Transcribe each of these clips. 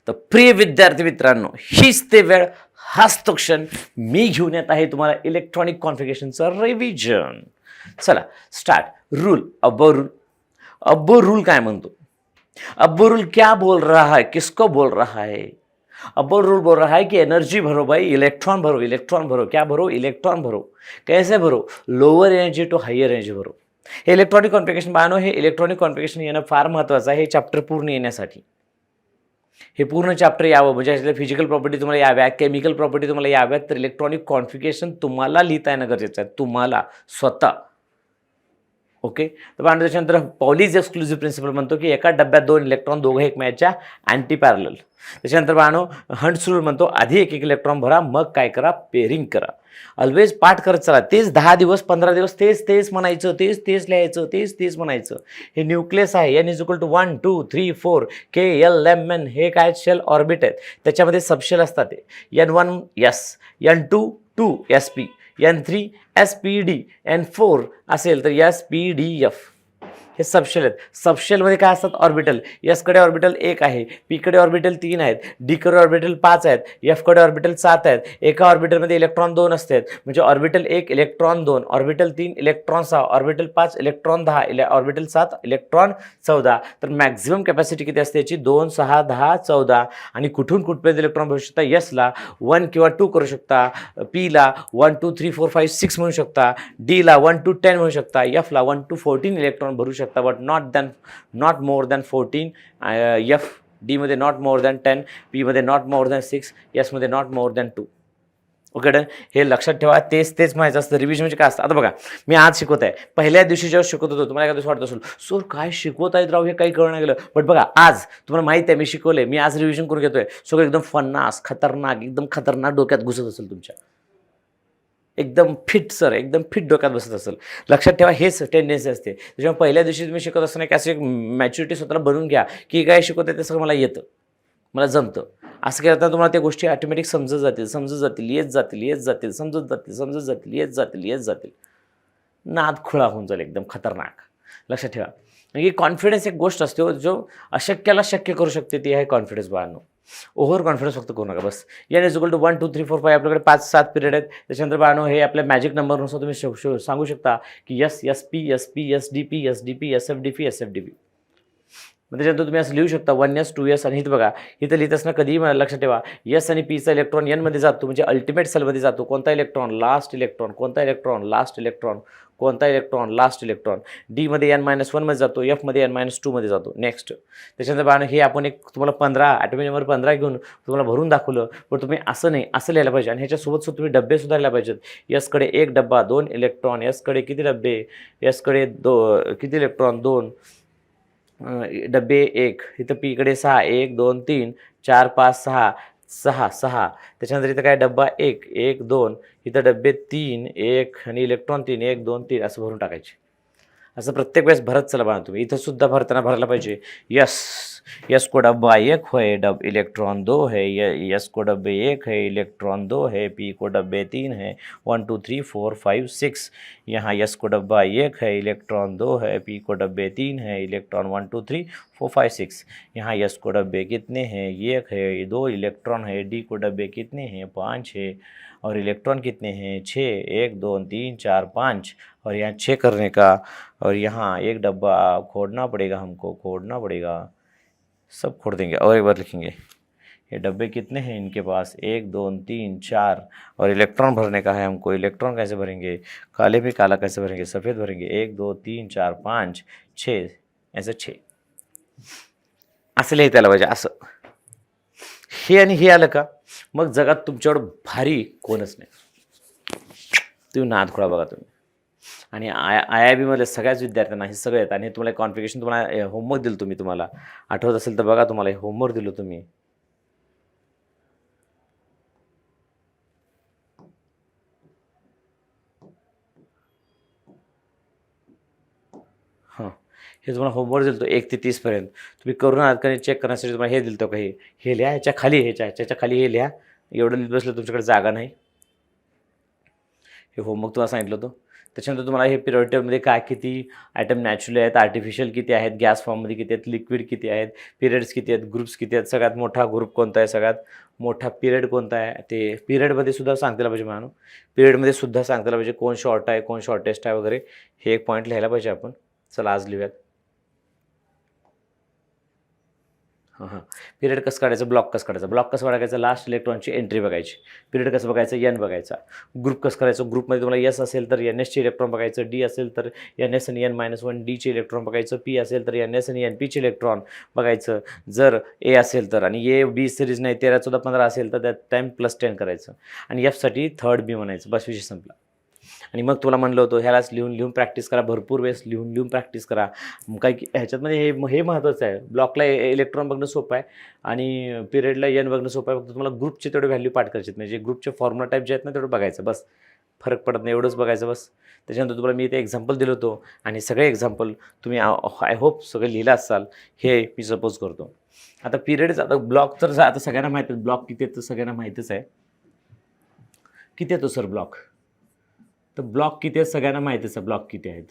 तर प्रिय विद्यार्थी मित्रांनो, हीच ते वेळ, हाच तो क्षण मी घेऊन येत आहे तुम्हाला इलेक्ट्रॉनिक कॉन्फिगरेशनचं रिव्हिजन. चला स्टार्ट. रूल, अब्बो रूल काय म्हणतो? अब्बो रूल क्या बोल रहा है, किसको बोल रहा है? अब्बो रूल बोल रहा है कि एनर्जी भरो भाई, इलेक्ट्रॉन भरो, इलेक्ट्रॉन भरो. क्या भरो? इलेक्ट्रॉन भरो. कैसे भरो? Lower energy to higher energy भरो. हे इलेक्ट्रॉनिक कॉन्फिगरेशन बाळांनो, हे इलेक्ट्रॉनिक कॉन्फिगरेशन येणं फार महत्त्वाचं आहे हे चॅप्टर पूर्ण येण्यासाठी. हे पूर्ण चॅप्टर यावं म्हणजे याच्यातल्या फिजिकल प्रॉपर्टी तुम्हाला याव्या, केमिकल प्रॉपर्टी तुम्हाला याव्यात, तर इलेक्ट्रॉनिक कॉन्फिगरेशन तुम्हाला लिहिता येणं गरजेचं आहे, तुम्हाला स्वतः. ओके. तर बाळांनो, त्याच्यानंतर पॉलीज एक्सक्लुझिव्ह प्रिन्सिपल म्हणतो की एका डब्यात 2 इलेक्ट्रॉन दोघं एकमेकांच्या अँटी पॅरलल. त्याच्यानंतर बाळांनो, हंट्स रूल म्हणतो आधी एक इलेक्ट्रॉन भरा, मग काय करा? पेअरिंग करा. ऑलवेज पाठ करत चला. तेच 10 दिवस 15 दिवस तेच म्हणायचं, तेच लिहायचं, तेच म्हणायचं. हे न्यूक्लियस आहे, n = 1 2 3 4 k l m n. हे काय शेल ऑर्बिट आहेत, त्याच्यामध्ये सबशेल असतात. n1 s, n2 2 sp, n3 spd, n4 असेल तर spdf. हे सबशेल आहेत. सबशेलमध्ये काय असतात? ऑर्बिटल. एसकडे ऑर्बिटल 1 आहे, पीकडे ऑर्बिटल 3 आहेत, डीकडे ऑर्बिटल 5 आहेत, एफकडे ऑर्बिटल 7 आहेत. एका ऑर्बिटलमध्ये इलेक्ट्रॉन 2 असतात, म्हणजे orbital 1 electron 2, orbital 3 electron 6, orbital 5 electron 10, orbital 7 electron 14. तर मॅक्झिमम कॅपॅसिटी किती असते याची? 2 6 10 14. आणि कुठून कुठपर्यंत इलेक्ट्रॉन भरू शकता? यसला 1 किंवा 2 करू शकता, पीला 1 2 3 4 5 6 म्हणू शकता, डीला 1 to 10 म्हणू शकता, एफला 1 to 14 इलेक्ट्रॉन भरू शकता, but not more than 14. F D मध्ये नॉट मोर दॅन 10, पी मध्ये नॉट मोर दॅन 6, एस मध्ये not more than 2. Okay done. हे लक्षात ठेवा. तेच माहिती असतं. रिव्हिजन म्हणजे काय असतं? आता बघा, मी आज शिकवत आहे, पहिल्या दिवशी जेव्हा शिकवत होतो तुम्हाला एखादं वाटत असेल सर काय शिकवत आहेत राव, हे काही कळणं गेलं. बट बघा, आज तुम्हाला माहिती आहे मी शिकवले, मी आज रिव्हिजन करून घेतोय, सगळं एकदम फन्नास खतरनाक, एकदम खतरनाक डोक्यात घुसत असेल तुमच्या, एकदम फिट डोक्यात बसत असेल. लक्षात ठेवा, हेच टेंडन्सी असते. त्याच्यामुळे पहिल्या दिवशी तुम्ही शिकत असताना की असं एक मॅच्युरिटी स्वतःला बनवून घ्या की काय शिकवत आहे ते सगळं मला येतं, मला जमतं. असं करता तुम्हाला त्या गोष्टी ऑटोमॅटिक समजत जातील, येत जातील, समजत जातील. नाद खुळा होऊन जाईल एकदम खतरनाक. लक्षात ठेवा, म्हणजे कॉन्फिडन्स एक गोष्ट असते जो अशक्याला शक्य करू शकते, ती आहे कॉन्फिडन्स. बाळांनो, ओव्हर कॉन्फिडन्स फक्त करू नका बस. n = 1 2 3 4 5 आपल्याकडे 5-7 पिरियड आहेत. त्याच्यानंतर बाळांनो, हे आपल्या मॅजिक नंबरनुसार तुम्ही सांगू शकता की S SP SP SDP SDP SFDP SFDP. मग त्याच्यानंतर तुम्ही असं लिहू शकता 1s 2s. आणि इथं बघा, इथं लिहित असताना कधीही लक्षात ठेवा, एस आणि पीचा इलेक्ट्रॉन n मध्ये जातो, म्हणजे अल्टिमेट सेलमध्ये जातो. कोणता इलेक्ट्रॉन? Last electron. कोणता इलेक्ट्रॉन? Last electron. कोणता इलेक्ट्रॉन? Last electron. डी मध्ये n-1 मध्ये जातो, एफ मध्ये n-2 मध्ये जातो. नेक्स्ट. त्याच्यानंतर बाळांनो, हे आपण एक तुम्हाला 15 ॲटॉमिक नंबर 15 घेऊन तुम्हाला भरून दाखवलं, पण तुम्ही असं नाही, असं लिहायला पाहिजे. आणि ह्याच्यासोबत तुम्ही डब्बे सुद्धा लिहायला पाहिजेत. एसकडे 1 डब्बा 2 इलेक्ट्रॉन, एसकडे किती डब्बे? एसकडे किती इलेक्ट्रॉन? 2 डब्बे 1. इथं पीकडे 6 1 2 3 4 5 6. त्याच्यानंतर इथं काय? डब्बा 1 1 2, इथं डब्बे 3 1 आणि इलेक्ट्रॉन 3 1 2 3 असं भरून टाकायचे. असं प्रत्येक वेळेस भरत चला बाळा तुम्ही. इथं सुद्धा भरायला पाहिजे. यस को डब्बा 1 है, इलेक्ट्रॉन 2 है, यस को डब्बे 1 है, इलेक्ट्रॉन 2 है, पी को डब्बे 3 है, 1 2 3 4 5 6. यहाँ यस को डब्बा 1 है, इलेक्ट्रॉन 2 है, पी को डब्बे 3 है, इलेक्ट्रॉन 1 2 3 4 5 6. यहाँ यस को डब्बे कितने हैं? 1 है, 2 इलेक्ट्रॉन है, डी को डब्बे कितने हैं? 5 है, और इलेक्ट्रॉन कितने हैं? 6 1 2 3 4 5. और यहाँ 6 करने का, और यहाँ एक डब्बा खोदना पड़ेगा, हमको खोदना पड़ेगा, सब खोद देंगे. और एक बार लिखेंगे, ये डब्बे कितने हैं इनके पास? 1 2 3 4. और इलेक्ट्रॉन भरने का है हमको. इलेक्ट्रॉन कैसे भरेंगे? काले पे काला कैसे भरेंगे? सफ़ेद भरेंगे. 1 2 3 4 5 6, ऐसे 6 असं लिहिता आलं पाहिजे. असं हे आणि हे आलं का मग जगात तुमच्यावर भारी कोणच नाही. तुम्ही नाद खोळा बघा तुम्ही. आणि IIB सगळ्याच विद्यार्थ्यांना हे सगळं येतं. आणि तुम्हाला कॉन्फिगरेशन, तुम्हाला होमवर्क दिलं तुम्ही, तुम्हाला आठवत असेल तर बघा, तुम्हाला होमवर्क दिलं तुम्ही. हां, हे तुम्हाला होमवर्क दिलं 1 ते 30 पर्यंत. तुम्ही करून आहात का चेक करण्यासाठी तुम्हाला हे दिलं का? हे लिहा, ह्याच्या खाली ह्याच्या खाली हे लिहा. एवढं लिहित बसलं तुमच्याकडे जागा नाही. हे होमवर्क तुम्हाला सांगितलं होतं. त्याच्यानंतर तुम्हाला हे पिरियड टेबलमध्ये काय किती ॲटम नॅचरली आहेत, आर्टिफिशियल किती आहेत, गॅस फॉर्ममध्ये किती आहेत, लिक्विड किती आहेत, पिरियड्स किती आहेत, ग्रुप्स किती आहेत, सगळ्यात मोठा ग्रुप कोणता आहे, सगळ्यात मोठा पिरियड कोणता आहे, ते पिरियडमध्ये सुद्धा सांगतायला पाहिजे मानू. पिरियडमध्ये सुद्धा सांगतायला पाहिजे कोण शॉर्ट आहे, कोण शॉर्टेस्ट आहे वगैरे, हे एक पॉईंट लिहायला पाहिजे आपण. चला आज लिहूयात. हां पिरियड कसं काढायचं, ब्लॉक कसं काढायचं, ब्लॉक कसं बघायचं, लास्ट इलेक्ट्रॉनची एंट्री बघायची. पिरियड कसं बघायचं, एन बघायचा. ग्रुप कसं करायचं, ग्रुपमध्ये तुम्हाला एस असेल तर एन एसचे इलेक्ट्रॉन बघायचं, डी असेल तर एन एस आणि एन-1 डीचे इलेक्ट्रॉन बघायचं, पी असेल तर एन एस आणि एन पीचे इलेक्ट्रॉन बघायचं. जर ए असेल तर, आणि ए बी सिरीज नाही 13, 14, 15 असेल तर त्यात 10+10 करायचं, आणि एफसाठी थर्ड बी म्हणायचं. बस विषय संपला. आणि मग तुला म्हणलं होतं ह्यालाच लिहून प्रॅक्टिस करा, भरपूर वेळेस लिहून प्रॅक्टिस करा. काय की ह्याच्यातमध्ये हे महत्त्वाचं आहे. ब्लॉकला इलेक्ट्रॉन बघणं सोपं आहे आणि पिरियडला एन बघणं सोपं आहे. फक्त तुम्हाला ग्रुपचे तेवढे व्हॅल्यू पाठ करायचे आहेत, म्हणजे ग्रुपचे फॉर्म्युला टाईप जे आहेत ना तेवढं बघायचं, बस. फरक पडत नाही, एवढंच बघायचं बस. त्याच्यानंतर तुम्हाला मी इथे एक्झाम्पल दिलं होतं आणि सगळे एक्झाम्पल तुम्ही आय होप सगळे लिहिलं असाल, हे मी सपोज करतो. आता पिरियड्स, आता ब्लॉक तर आता सगळ्यांना माहीत आहे, ब्लॉक किती आहेत तर सगळ्यांना माहीतच आहे. किती येतो सर ब्लॉक, तर ब्लॉक किती आहेत सगळ्यांना माहितीच आहे. ब्लॉक किती आहेत,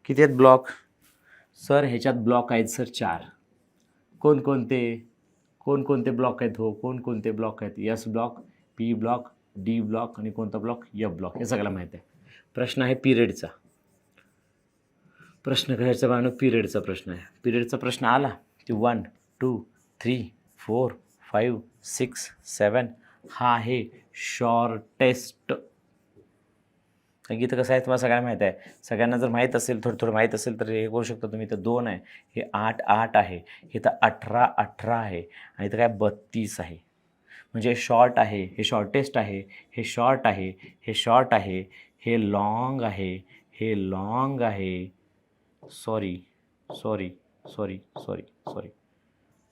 किती आहेत ब्लॉक सर, ह्याच्यात ब्लॉक आहेत सर 4. कोणकोणते ब्लॉक आहेत हो, कोणकोणते ब्लॉक आहेत, S block, P block, D block आणि कोणता ब्लॉक, एफ ब्लॉक, हे सगळ्याला माहीत आहे. प्रश्न आहे पिरियडचा. प्रश्न करायचा बाळांनो, पिरियडचा प्रश्न आहे. पिरियडचा प्रश्न आला की 1 2 3 4 5 6 7 हा आहे शॉर्टेस्ट. कारण की इथं कसं आहे तुम्हाला सगळ्यांना माहीत आहे. सगळ्यांना जर माहीत असेल, थोडं माहीत असेल तर हे करू शकता तुम्ही. इथं 2 आहे, हे 8 आहे, इथं 18 आहे आणि इथं काय 32 आहे. म्हणजे शॉर्ट आहे, हे शॉर्टेस्ट आहे, हे शॉर्ट आहे, हे शॉर्ट आहे, हे लॉंग आहे, हे लॉंग आहे, सॉरी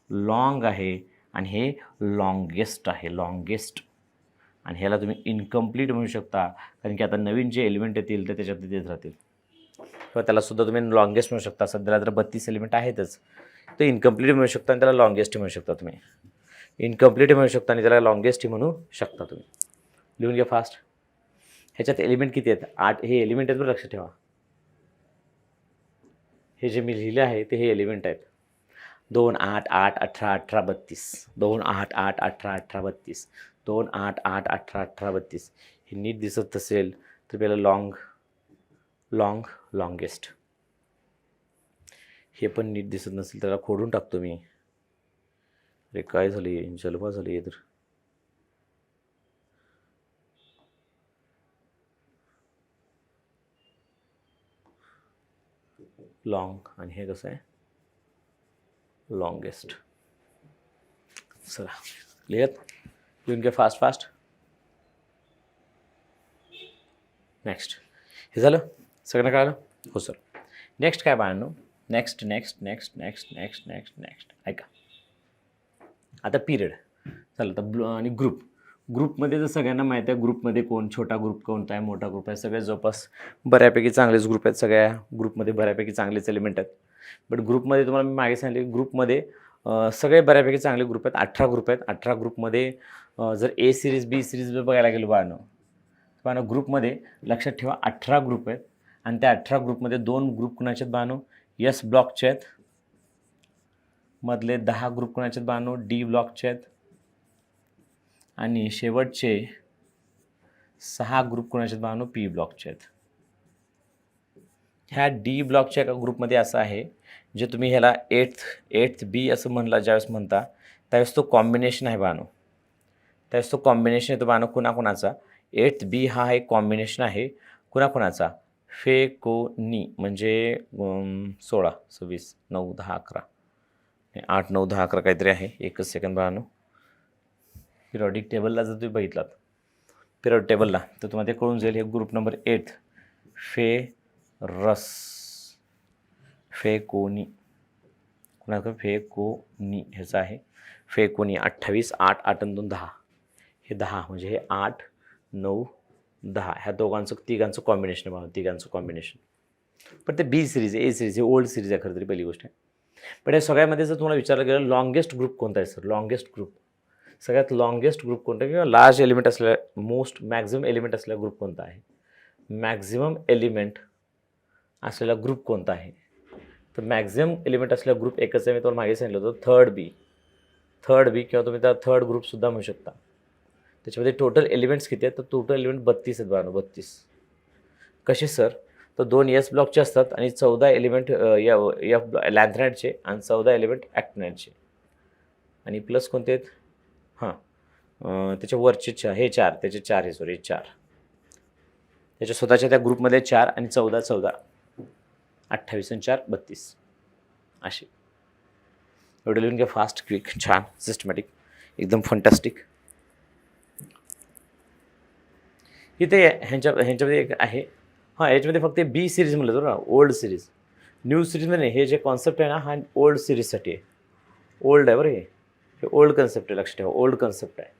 लॉंग आहे आणि हे लॉंगेस्ट आहे, लॉंगेस्ट. आणि ह्याला तुम्ही इनकम्प्लीट म्हणू शकता, कारण की आता नवीन जे एलिमेंट येतील ते त्याच्यात देत राहतील. किंवा त्यालासुद्धा तुम्ही लॉंगेस्ट म्हणू शकता. सध्याला तर 32 एलिमेंट आहेतच, ते इनकम्प्लीट म्हणू शकता आणि त्याला लॉंगेस्ट म्हणू शकता तुम्ही. इनकम्प्लीट म्हणू शकता आणि त्याला लॉंगेस्ट म्हणू शकता तुम्ही. लिहून घ्या फास्ट. ह्याच्यात एलिमेंट किती आहेत, 8. हे एलिमेंट आहेत बरं, लक्षात ठेवा. हे जे मी लिहिले आहे ते हे एलिमेंट आहेत. 2 8 8 18 18 32, 2 8 8 18 18 32, 2 8 8 18 18 32. हे नीट दिसत असेल तर पहिलं लॉंगेस्ट. हे पण नीट दिसत नसेल त्याला खोडून टाकतो मी. अरे काय झालं, जलवा झालं हे तर. लॉंग आणि हे कसं आहे लॉंगेस्ट. चला क्लिअर, लिहून घ्या फास्ट. नेक्स्ट, हे झालं सगळं कळलं हो सर. नेक्स्ट काय बाळांनो, नेक्स्ट ऐका. आता पिरियड झालं तर आणि ग्रुपमध्ये जर सगळ्यांना माहीत आहे ग्रुपमध्ये कोण, छोटा ग्रुप कोणता आहे, मोठा ग्रुप आहे, सगळे जवळपास बऱ्यापैकी चांगलेच ग्रुप आहेत. सगळ्या ग्रुपमध्ये बऱ्यापैकी चांगलेच एलिमेंट आहेत. बट ग्रुपमध्ये तुम्हाला मी मागे सांगितले, ग्रुपमध्ये सगळे बऱ्यापैकी चांगले ग्रुप आहेत. 18 ग्रुप आहेत. 18 ग्रुपमध्ये जर ए सिरीज बी सिरीज बघायला गेलो बाळांनो ग्रुपमध्ये लक्षात ठेवा 18 ग्रुप आहेत आणि त्या 18 ग्रुपमध्ये 2 ग्रुप कुणाचे आहेत बाळांनो, एस ब्लॉकचे आहेत. मधले 10 ग्रुप कुणाचे आहेत बाळांनो, डी ब्लॉकचे आहेत. आणि शेवटचे 6 ग्रुप कुणाचे आहेत बाळांनो, पी ब्लॉकचे आहेत. ह्या डी ब्लॉकच्या एका ग्रुपमध्ये असं आहे, जे तुम्ही ह्याला एट्थ बी असं ज्यावेळेस म्हणता त्यावेळेस तो कॉम्बिनेशन आहे बाळांनो. त्यावेळेस तो कॉम्बिनेशन येतो बाळांनो कुणाकुणाचा. 8th बी हा एक कॉम्बिनेशन आहे कुणाकुणाचा, फेकोनी म्हणजे 16 26 9 10 11 8 9 10 11 काहीतरी आहे. एकच सेकंद बाळांनो. पिरियॉडिक टेबलला जर तुम्ही बघितलात पिरियड टेबलला तर तुम्हाला ते कळून जाईल. हे ग्रुप नंबर 8 फेकोनी कुणाचं, फेकोनी ह्याचं आहे. फेकोनी 28 8 8 आणि 2 10, हे 10 म्हणजे हे 8 9 10 ह्या तिघांचं कॉम्बिनेशन आहे. तिघांचं कॉम्बिनेशन. पण ते बी सिरीज ए सिरीज हे ओल्ड सिरीज आहे खरं तरी, पहिली गोष्ट आहे. पण या सगळ्यामध्ये जर तुम्हाला विचारलं गेलं लॉंगेस्ट ग्रुप कोणता आहे सर, लॉंगेस्ट ग्रुप सगळ्यात लॉंगेस्ट ग्रुप कोणता किंवा लार्ज एलिमेंट असलेला मॅक्झिमम एलिमेंट असलेला ग्रुप कोणता आहे, मॅक्झिमम एलिमेंट असलेला ग्रुप कोणता आहे? तर मॅक्झिमम एलिमेंट असलेला ग्रुप एकच आहे, मी तुम्हाला मागे सांगितलं होतं, थर्ड बी किंवा तुम्ही त्याला थर्ड ग्रुपसुद्धा म्हणू शकता. त्याच्यामध्ये टोटल एलिमेंट्स किती आहेत? तर टोटल एलिमेंट 32 आहेत बाळांनो, 32. कसे सर? तर 2 एस ब्लॉकचे असतात आणि 14 एलिमेंट एफ लॅन्थनाईटचे आणि 14 एलिमेंट ॲक्टिनाईटचे आणि प्लस कोणते आहेत? त्याच्या वरचे हे 4, त्याचे 4 हे सॉरी 4. त्याच्या स्वतःच्या त्या ग्रुपमध्ये 4 आणि 14 28 आणि 4 32 असे. एवढं लिहून घ्या फास्ट, क्विक, छान, सिस्टमॅटिक, एकदम फंटॅस्टिक. इथे ह्यांच्यामध्ये एक आहे, याच्यामध्ये फक्त बी सिरीज म्हणलं तर ना, ओल्ड सिरीज. न्यू सिरीजमध्ये नाही, हे जे कॉन्सेप्ट आहे ना, हा ओल्ड सिरीजसाठी आहे. ओल्ड आहे बरं, हे ओल्ड कन्सेप्ट आहे, लक्षात ठेवा, ओल्ड कन्सेप्ट आहे.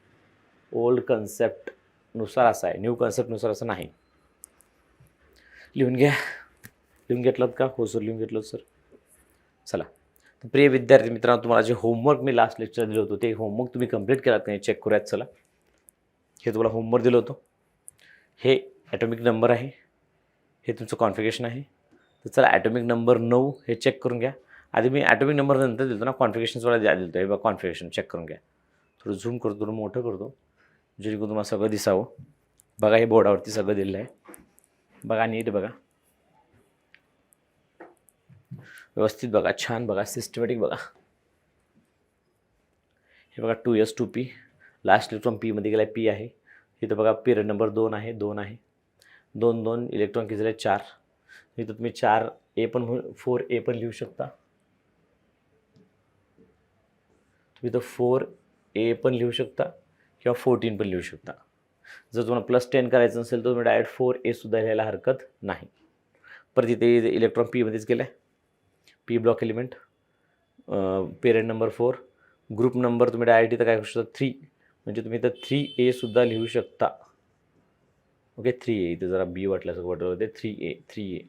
ओल्ड कन्सेप्टनुसार असं आहे, न्यू कन्सेप्टनुसार असं नाही. लिहून घेतलं का? हो सर, लिहून घेतलं सर. चला, तर प्रिय विद्यार्थी मित्रांनो, तुम्हाला जे होमवर्क मी लास्ट लेक्चर दिलं होतं ते होमवर्क तुम्ही कंप्लीट केलात का नाही चेक करूयात. चला, हे तुम्हाला होमवर्क दिलं होतं. हे ॲटॉमिक नंबर आहे, हे तुमचं कॉन्फिगरेशन आहे. तर चला, ॲटॉमिक नंबर 9 हे चेक करून घ्या. आधी मी ॲटॉमिक नंबर नंतर दिलतो ना, कॉन्फिगरेशन्सवाला दिलं होतं. हे बघा कॉन्फिगरेशन चेक करून घ्या. थोडं झूम करतो, थोडं मोठं करतो, जेणेकरून तुम्हाला सगळं दिसावं. बघा, हे बोर्डावरती सगळं दिलेलं आहे. बघा, नीट बघा, व्यवस्थित बघा, छान बघा, सिस्टमॅटिक बघा. हे बघा 2s 2p, लास्ट इलेक्ट्रॉन पीमध्ये गेला, पी आहे. इथं बघा पिरियड नंबर 2 आहे, 2 आहे. 2 इलेक्ट्रॉन किती झाले? 4. इथं तुम्ही 4a पण 4a पण लिहू शकता. तुम्ही इथं 4a पण लिहू शकता किंवा 14 पण लिहू शकता. जर तुम्हाला +10 करायचं असेल तर तुम्ही डायरेक्ट 4a सुद्धा लिहायला हरकत नाही. परत इथे इलेक्ट्रॉन पीमध्येच गेला आहे, P block element, period number 4. Group number तुम्ही डायरेक्ट इथं काय करू शकता? 3, म्हणजे तुम्ही इथं 3a सुद्धा लिहू शकता. ओके, 3a, इथं जरा बी वाटल्याचं वाटत होते, 3a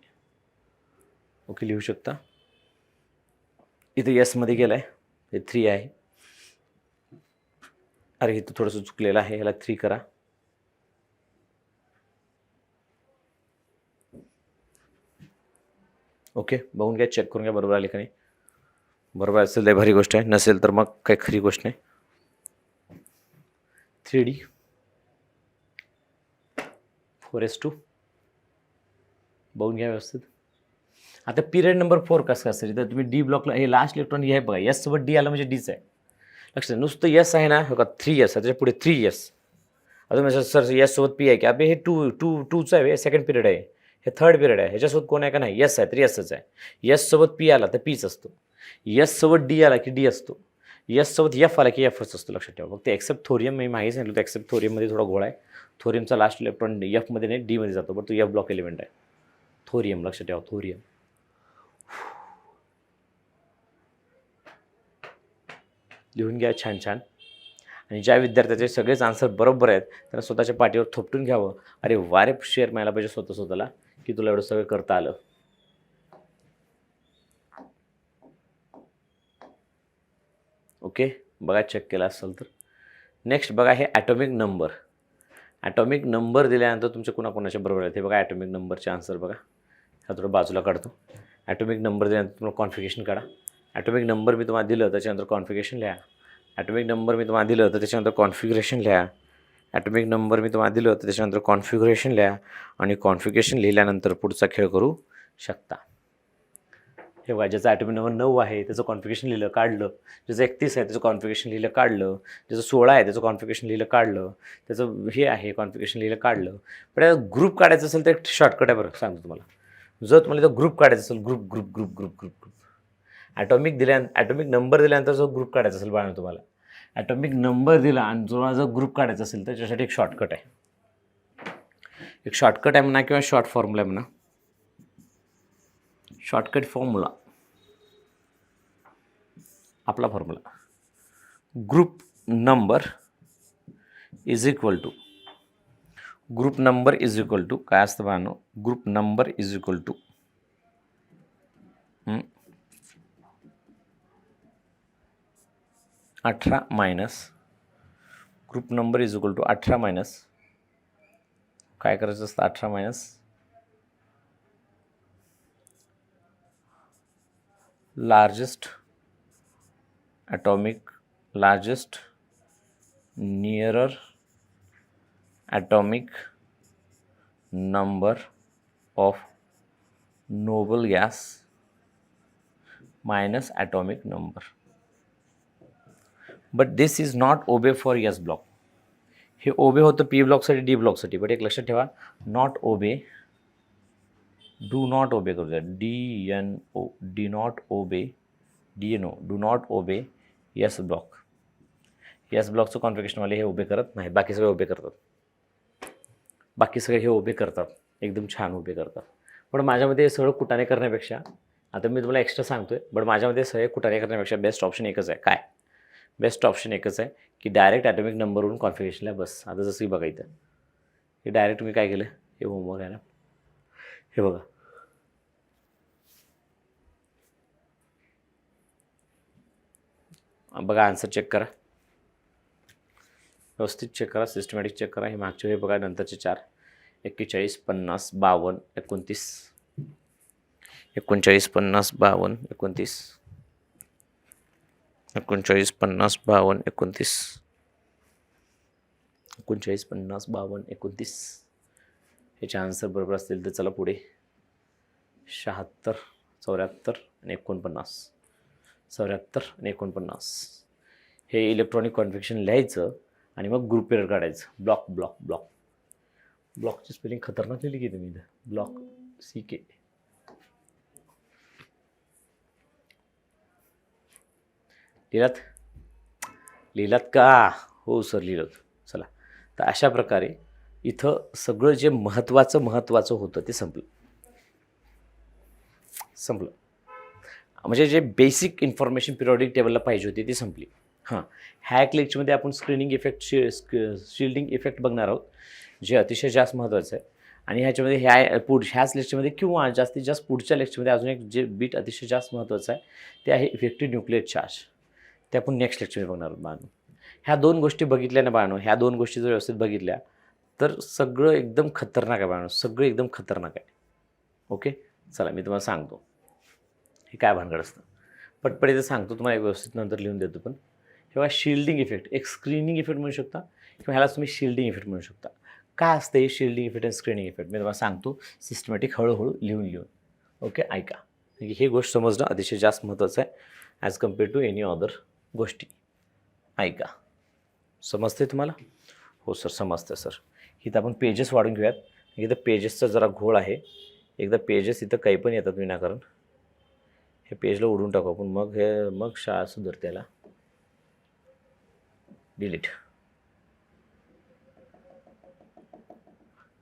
ओके, लिहू शकता. इथं यसमध्ये गेला आहे, हे 3 आहे. अरे, इथं थोडंसं चुकलेलं आहे, ह्याला 3 करा. ओके, बघून घ्या, चेक करून घ्या बरोबर आले का नाही. बरोबर असेल तर भारी गोष्ट आहे, नसेल तर मग काही खरी गोष्ट नाही. 3d 4s2 बघून घ्या व्यवस्थित. आता पिरियड नंबर 4 कसं असेल? तर तुम्ही डी ब्लॉकला हे लास्ट इलेक्ट्रॉन हे बघा, एस सोबत डी आलं म्हणजे डीच आहे. लक्षात, नुसतं यस आहे ना, बघा 3s आहे, त्याच्या पुढे 3s. अजून सर यस सोबत पी आहे की? अबे, हे 2चं आहे, सेकंड पिरियड आहे, हे थर्ड पिरियड आहे. ह्याच्यासोबत कोण आहे का नाही? यस आहे तर यसच आहे. यस सोबत पी आला तर पीच असतो, यस सोबत डी आला की डी असतो, यस सोबत एफ आला की एफच असतो. लक्षात ठेवा. फक्त एक्सेप्ट थोरियम मी माहिती सांगितलं होतं, एक्सेप्ट थोरियममध्ये थोडा गोळा आहे. थोरियमचा लास्ट इलेक्ट्रॉन एफमध्ये नाही डीमध्ये जातो, बट तो एफ ब्लॉक एलिमेंट आहे थोरियम. लक्षात ठेवा, थोरियम. लिहून घ्या छान छान. आणि ज्या विद्यार्थ्याचे सगळेच आन्सर बरोबर आहेत त्यांना स्वतःच्या पाठीवर थोपटून घ्यावं. अरे वारे, शेअर मिळायला पाहिजे स्वतःला की तुला एवढं सगळं करता आलं. ओके, बघा, चेक केला असेल तर. नेक्स्ट बघा, हे ॲटॉमिक नंबर. ॲटॉमिक नंबर दिल्यानंतर तुमच्या कोणाकोणाच्या बरोबर आहेत हे बघा. ॲटॉमिक नंबरचे आन्सर बघा, हा थोडं बाजूला काढतो. ॲटॉमिक नंबर दिल्यानंतर तुम्हाला कॉन्फिगरेशन काढा. ॲटॉमिक नंबर मी तुम्हाला दिलं त्याच्यानंतर कॉन्फिगरेशन लिहा. ॲटॉमिक नंबर मी तुम्हाला दिलं तर त्याच्यानंतर कॉन्फिगरेशन लिहा. ॲटॉमिक नंबर मी तुम्हाला दिलं तर त्याच्यानंतर कॉन्फिगरेशन लिहा. आणि कॉन्फिगरेशन लिहिल्यानंतर पुढचा खेळ करू शकता. हे बघा, ज्याचं ॲटॉमिक नंबर 9 आहे त्याचं कॉन्फिगरेशन लिहिलं काढलं, ज्याचं 31 आहे त्याचं कॉन्फिगरेशन लिहिलं काढलं, ज्याचं 16 आहे त्याचं कॉन्फिगरेशन लिहिलं काढलं, त्याचं हे आहे कॉन्फिगरेशन लिहिलं काढलं. पण ग्रुप काढायचं असेल तर एक शॉर्टकट आहे बरं, सांगतो तुम्हाला. जर तुम्हाला इथं ग्रुप काढायचं असेल, ग्रुप ॲटॉमिक ॲटॉमिक नंबर दिल्यानंतर जो ग्रुप काढायचा असेल बाळा तुम्हाला, ॲटॉमिक नंबर दिला आणि तुम्हाला जर ग्रुप काढायचा असेल तर त्याच्यासाठी एक शॉर्टकट आहे. एक शॉर्टकट आहे म्हणा किंवा शॉर्ट फॉर्म्युला आहे म्हणा. शॉर्टकट फॉर्म्युला, आपला formula, group number is equal to काय असतं बाळांनो? Group number is equal to 18 minus group number is equal to 18 minus काय करायचं असतं? 18 minus largest atomic largest nearer atomic number of noble gas minus atomic number. But this is not obey for S block. हे ओबे होतं P ब्लॉकसाठी D ब्लॉकसाठी. But एक लक्षात ठेवा, not obey, do not ओबे करू द्या. DNO D not obey, DNO do not obey S block. S ब्लॉकचं कॉन्फिगरेशनवाले हे उभे करत नाही, बाकी सगळे उभे करतात. बाकी सगळे हे उभे करतात, एकदम छान उभे करतात. पण माझ्यामध्ये हे सगळं कुटाने करण्यापेक्षा, आता मी तुम्हाला एक्स्ट्रा सांगतोय, बट माझ्यामध्ये सगळे कुटाने करण्यापेक्षा बेस्ट ऑप्शन एकच आहे. काय बेस्ट ऑप्शन एकच आहे की डायरेक्ट ॲटॉमिक नंबरवरून कॉन्फिगरेशनला बस. आता जसं की बघा इथं हे डायरेक्ट मी काय केलं, हे होमवर्क आहे ना, हे बघा बघा आन्सर चेक करा, व्यवस्थित चेक करा, सिस्टमॅटिक चेक करा. हे मागचे हे बघा, नंतरचे 4 41 50 52 29 39 50 52 29 39 50 52 29 39 50 52 29. ह्याचे आन्सर बरोबर असतील तर चला पुढे. 76 74 आणि 49 74 आणि 49. हे इलेक्ट्रॉनिक कॉन्फिगरेशन लिहायचं आणि मग ग्रुप एरर काढायचं. ब्लॉक ब्लॉक ब्लॉक ब्लॉकची स्पेलिंग खतरनाक लिहिली की तुम्ही इथं, ब्लॉक CK. लिहिलात का? हो सर लिहिलं. चला, तर अशा प्रकारे इथं सगळं जे महत्त्वाचं होतं ते संपलं. म्हणजे जे बेसिक इन्फॉर्मेशन पिरियॉडिक टेबलला पाहिजे होती ती संपली. हां, ह्या एक लेक्चरमध्ये आपण स्क्रीनिंग इफेक्ट शिल्डिंग इफेक्ट बघणार आहोत, जे अतिशय जास्त महत्त्वाचं आहे. आणि ह्याच्यामध्ये ह्याच लेक्चरमध्ये किंवा जास्तीत जास्त पुढच्या लेक्चरमध्ये अजून एक जे बीट अतिशय जास्त महत्त्वाचं आहे ते आहे इफेक्टिव्ह न्यूक्लिअर चार्ज. ते आपण नेक्स्ट लेक्चरमध्ये बघणार आहोत बाळांनो. ह्या 2 गोष्टी बघितल्या ना बाळांनो, ह्या 2 गोष्टी जर व्यवस्थित बघितल्या तर सगळं एकदम खतरनाक आहे बाळांनो, सगळं एकदम खतरनाक आहे. ओके, चला मी तुम्हाला सांगतो हे काय भानगड असतं. पटपट इथं सांगतो तुम्हाला, एक व्यवस्थित नंतर लिहून देतो. पण तेव्हा शिल्डिंग इफेक्ट एक स्क्रीनिंग इफेक्ट म्हणू शकता किंवा ह्यालाच तुम्ही शिल्डिंग इफेक्ट म्हणू शकता. काय असतं हे शिल्डिंग इफेक्ट आणि स्क्रीनिंग इफेक्ट, मी तुम्हाला सांगतो सिस्टमॅटिक हळूहळू लिहून. ओके, ऐका. ही गोष्ट समजणं अतिशय जास्त महत्त्वाचं आहे as compare to any other गोष्टी. ऐका, समजते तुम्हाला? हो सर समजतं सर. इथं आपण पेजेस वाढून घेऊयात. इथं पेजेसचा जरा घोळ आहे. एकदा पेजेस इथं काही पण येतात विनाकारण, हे पेजला उडून टाकू आपण, मग शाळा सुधारते. याला डिलीट.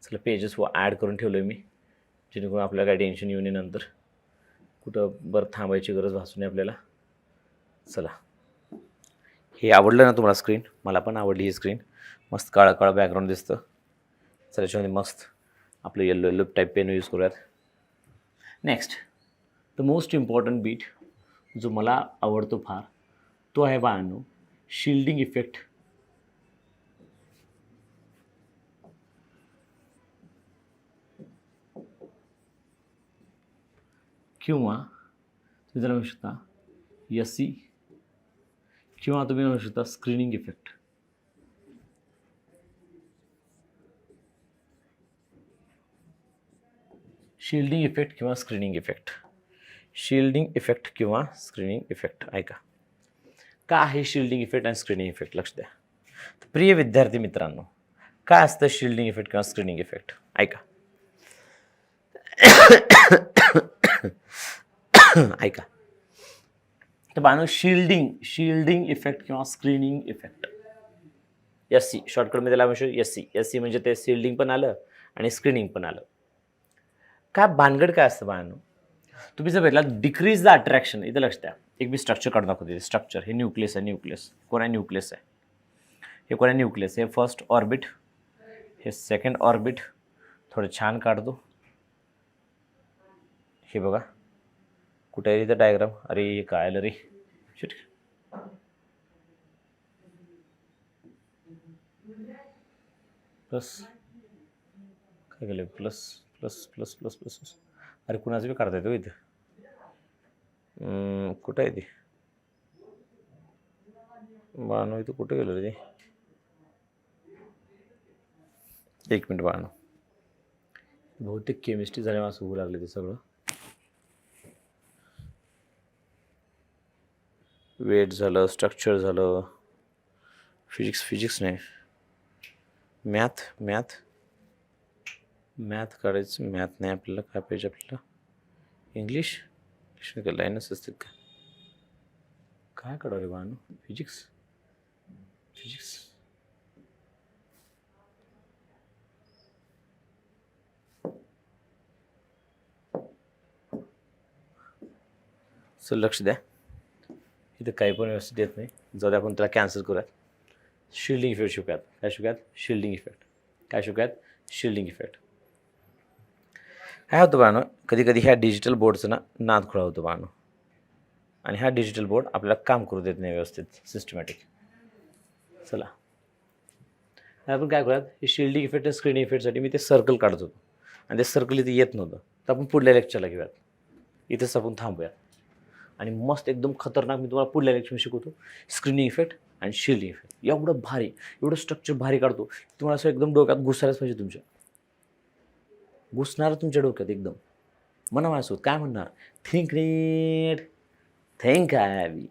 चला, पेजेस ॲड करून ठेवलो आहे मी, जेणेकरून आपल्याला काय टेन्शन येऊ नये नंतर, कुठं बरं थांबायची गरज भासू नये आपल्याला. चला, हे आवडलं ना तुम्हाला स्क्रीन? मला पण आवडली ही स्क्रीन. मस्त काळं बॅकग्राऊंड दिसतं. चला, याच्यामध्ये मस्त आपलं येलो टाईप पेन यूज करूयात. Next, the most important beat जो मला आवडतो फार, तो आहे बाळांनो शिल्डिंग इफेक्ट. किंवा तुम्ही त्याला म्हणू शकता SE किंवा तुम्ही म्हणू शकता स्क्रीनिंग इफेक्ट. शिल्डिंग इफेक्ट किंवा स्क्रीनिंग इफेक्ट. शिल्डिंग इफेक्ट किंवा स्क्रीनिंग इफेक्ट. ऐका, का आहे शिल्डिंग इफेक्ट आणि स्क्रीनिंग इफेक्ट? लक्ष द्या. प्रिय विद्यार्थी मित्रांनो, काय असतं शिल्डिंग इफेक्ट किंवा स्क्रीनिंग इफेक्ट? ऐका. ऐका, तर बाळांनो शिल्डिंग इफेक्ट किंवा स्क्रीनिंग इफेक्ट, SC शॉर्टकटमध्ये त्याला म्हणू SC म्हणजे ते शिल्डिंग पण आलं आणि स्क्रीनिंग पण आलं. काय भानगड काय असतं बाळांनो? तुम्ही जर भेटला डिक्रीज द अट्रॅक्शन. इथं लक्ष द्या, एक मी स्ट्रक्चर काढून दाखवते. स्ट्रक्चर हे न्यूक्लियस आहे. न्यूक्लियस कोणा न्यूक्लियस आहे, हे कोणा न्यूक्लियस. हे फर्स्ट ऑर्बिट, हे सेकंड ऑर्बिट. थोडं छान काढतो. हे बघा कुठे आहे इथं डायग्राम? अरे हे काय आलं रे, शिट. प्लस काय केलं? Plus plus plus plus plus. अरे कुणाचं बी काढता येतो इथं. कुठं आहे ती बाणू इथं कुठे गेलं रे ते 1 मिनिट बाणू बहुतेक केमिस्ट्री झाल्यामुळे असं होऊ लागलं ते सगळं वेट झालं स्ट्रक्चर झालं फिजिक्स नाही मॅथ काढायचं मॅथ नाही आपल्याला काय पाहिजे आपल्याला इंग्लिश काय लाईनच असतात का काय काढावं रे बाणू फिजिक्स सर लक्ष द्या इथं काही पण व्यवस्थित येत नाही जाऊ द्या आपण त्याला कॅन्सल करूयात शिल्डिंग इफेक्ट शिकूयात काय शिकूयात शिल्डिंग इफेक्ट काय होतं बाणू कधी कधी ह्या डिजिटल बोर्डचं नाद खुळा होतो बाणू आणि हा डिजिटल बोर्ड आपल्याला काम करू देत नाही व्यवस्थित सिस्टमॅटिक चला आपण काय करूयात हे शिल्डिंग इफेक्ट स्क्रीन इफेक्टसाठी मी ते सर्कल काढत होतो आणि ते सर्कल इथे येत नव्हतं तर आपण पुढल्या लेक्चरला घेऊयात इथेच आपण थांबूयात आणि मस्त एकदम खतरनाक मी तुम्हाला पुढल्या लेक्चर शिकवतो स्क्रीनिंग इफेक्ट आणि शिल्डिंग इफेक्ट एवढं भारी एवढं स्ट्रक्चर भारी काढतो तुम्हाला असं एकदम डोक्यात घुसायलाच पाहिजे तुमच्या घुसणार तुमच्या डोक्यात एकदम म्हणा माझ्यासोबत काय म्हणणार थिंक हॅवी